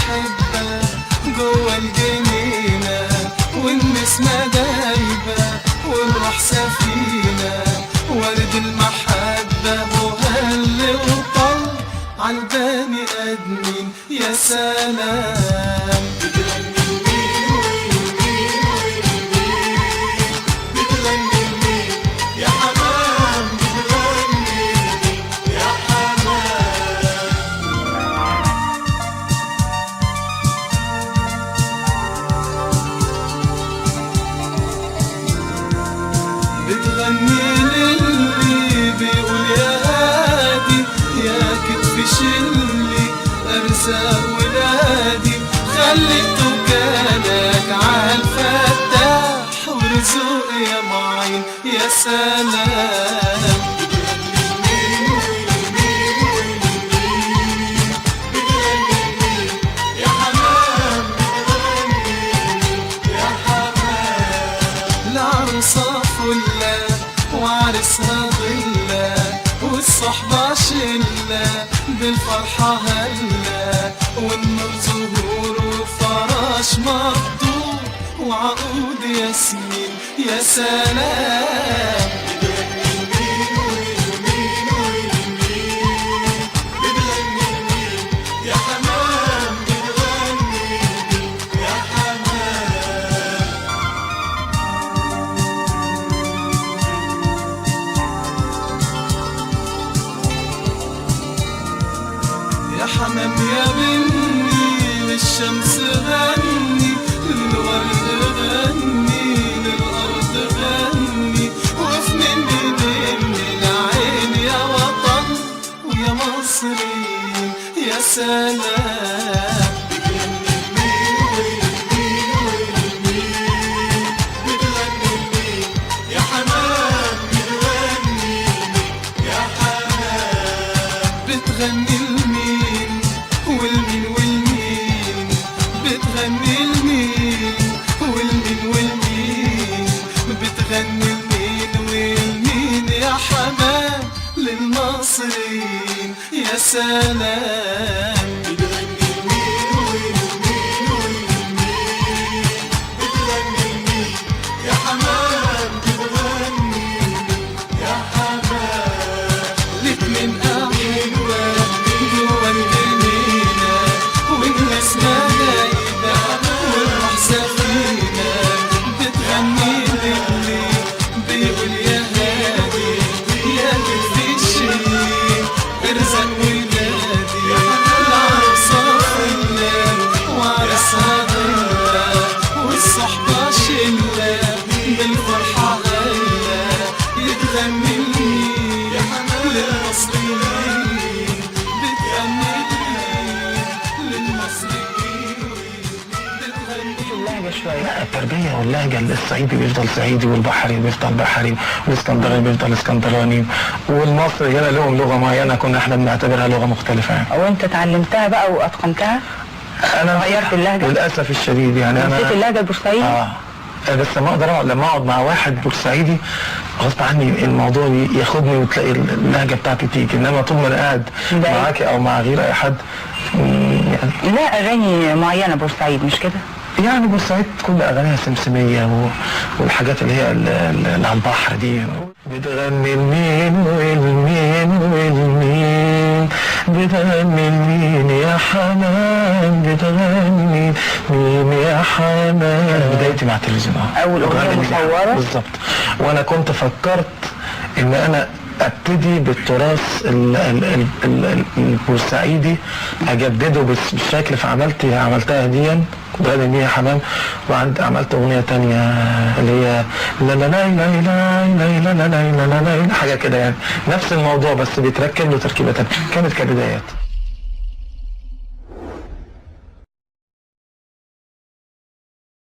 أحبة جوا الجنينة، والنسمة دايبة والروح سفينة، ورد المحبة مهل وطل عالبني آدمين يا سلام. بتغني للي بيقول يا هادي يا كتف شلي ارزاق ولادي، خليته كانك عالفتاح ورزق يا معين يا سلام. العروسة فلة وعرسها ضلة والصحبة شلة بالفرحة هلة، والنور زهور وفراش مقطوع وعقود ياسمين يا سلام. يا حمام يا بني للشمس غني، للورد غني، للأرض غني، وفي من العين يا وطن ويا مصريين يا سلام. بتغني لمين والمين والمين، بتغني لمين والمين والمين، بتغني لمين والمين يا حمام للمصريين يا سلام. التربية واللهجة الصعيدي بيفضل صعيدي، والبحري بيفضل بحري، والاسكندراني بيفضل اسكندراني، والمصري هنا لهم لغة معينة كنا احنا بنعتبرها لغة مختلفة يعني. وانت اتعلمتها بقى واتقنتها؟ انا غيرت اللهجة؟ للأسف الشديد يعني انا نسيت اللهجة البورسعيدي؟ بس لما اقدر لما اقعد مع واحد بورسعيدي غصب عني الموضوع ياخدني وتلاقي اللهجة بتاعتي تيجي، انما طول ما انا قاعد معاكي او مع غير اي حد يعني. لا اغاني معينة بورسعيد مش كده؟ يعني بورسعيد كل اغانيها سمسمية والحاجات اللي هي اللي على البحر دي. بتغني المين والمين والمين، بتغني المين يا حنان، بتغني مين يا حنان. كانت بدايتي مع التلفزيون اول اغنية مصورة بالظبط، وانا كنت فكرت ان انا ابتدي بالتراث البورسعيدي اجدده بالشكل، فعملتها ديا بغني مية حمام، وعملت اغنيه تانية اللي هي لا لا لا لا لا لا لا لا لا لا حاجه كده يعني، نفس الموضوع بس بيتركب له تركيبه تانية، كانت كبدايات.